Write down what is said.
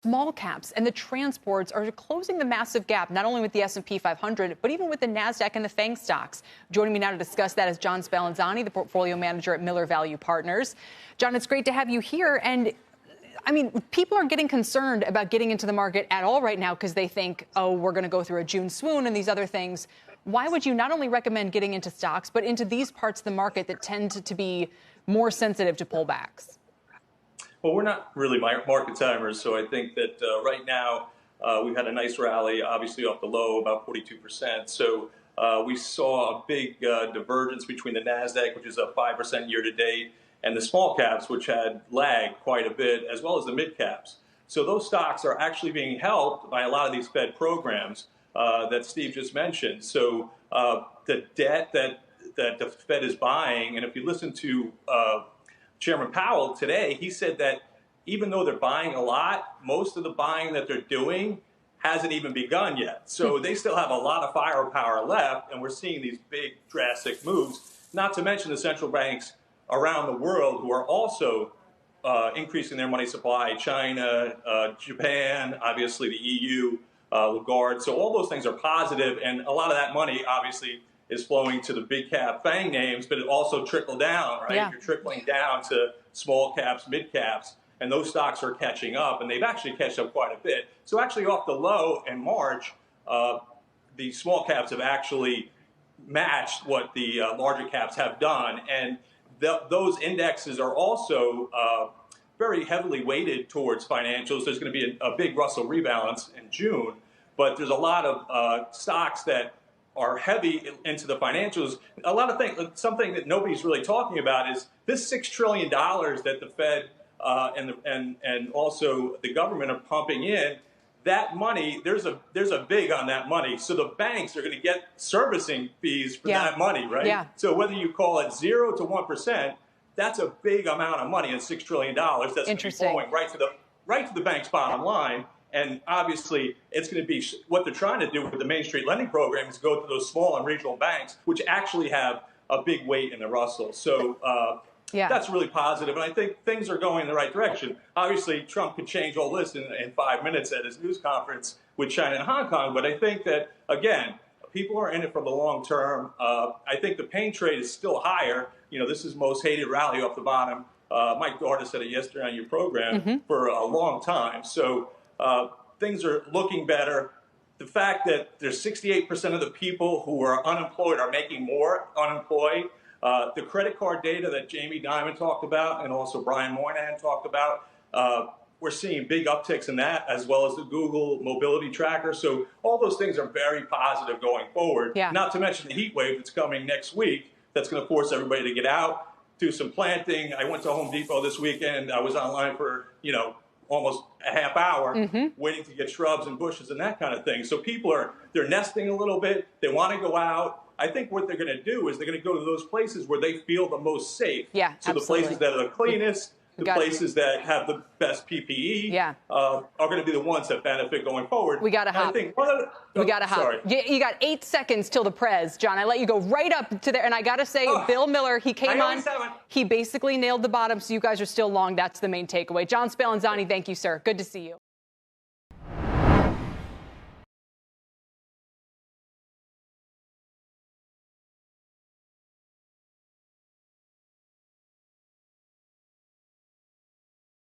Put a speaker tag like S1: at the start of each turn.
S1: Small caps and the transports are closing the massive gap, not only with the S&P 500, but even with the NASDAQ and the FANG stocks. Joining me now to discuss that is John Spallanzani, the portfolio manager at Miller Value Partners. John, it's great to have you here. And I mean, people are getting concerned about getting into the market at all right now because they think, oh, we're going to go through a June swoon and these other things. Why would you not only recommend getting into stocks, but into these parts of the market that tend to be more sensitive to pullbacks?
S2: Well, we're not really market timers, so I think that right now we've had a nice rally, obviously off the low, about 42%. So we saw a big divergence between the NASDAQ, which is up 5% year to date, and the small caps, which had lagged quite a bit, as well as the mid caps. So those stocks are actually being helped by a lot of these Fed programs that Steve just mentioned. So the debt that the Fed is buying, and if you listen to Chairman Powell today, he said that even though they're buying a lot, most of the buying that they're doing hasn't even begun yet. So they still have a lot of firepower left, and we're seeing these big, drastic moves, not to mention the central banks around the world who are also increasing their money supply. China, Japan, obviously the EU, Lagarde. So all those things are positive, and a lot of that money, obviously, is flowing to the big cap FANG names, but it also trickled down, right? Yeah. You're trickling down to small caps, mid caps, and those stocks are catching up, and they've actually catched up quite a bit. So actually off the low in March, the small caps have actually matched what the larger caps have done, and those indexes are also very heavily weighted towards financials. There's going to be a big Russell rebalance in June, but there's a lot of stocks that are heavy into the financials. A lot of things, something that nobody's really talking about is this $6 trillion that the Fed and also the government are pumping in. That money, there's a big on that money. So the banks are going to get servicing fees for that money, right? Yeah. So whether you call it 0 to 1%, that's a big amount of money, and $6 trillion that's going to be flowing right to the bank's bottom line. And obviously, it's going to be what they're trying to do with the Main Street lending program is go to those small and regional banks, which actually have a big weight in the Russell. So that's really positive. And I think things are going in the right direction. Obviously, Trump could change all this in 5 minutes at his news conference with China and Hong Kong. But I think that, again, people are in it for the long term. I think the pain trade is still higher. You know, this is most hated rally off the bottom. Mike Gardner said it yesterday on your program for a long time. So things are looking better. The fact that there's 68% of the people who are unemployed are making more unemployed. The credit card data that Jamie Dimon talked about and also Brian Moynihan talked about, we're seeing big upticks in that, as well as the Google mobility tracker. So all those things are very positive going forward. Yeah. Not to mention the heat wave that's coming next week that's going to force everybody to get out, do some planting. I went to Home Depot this weekend. I was online for, almost a half hour waiting to get shrubs and bushes and that kind of thing. So people they're nesting a little bit. They want to go out. I think what they're going to do is they're going to go to those places where they feel the most safe. Yeah, so absolutely. The places that are the cleanest, the places that have the best PPE are going to be the ones that benefit going forward. We got to hop. We got to hop. You got 8 seconds till the prez, John. I let you go right up to there. And I got to say, Bill Miller, he came on. He basically nailed the bottom, so you guys are still long. That's the main takeaway. John Spallanzani, thank you, sir. Good to see you.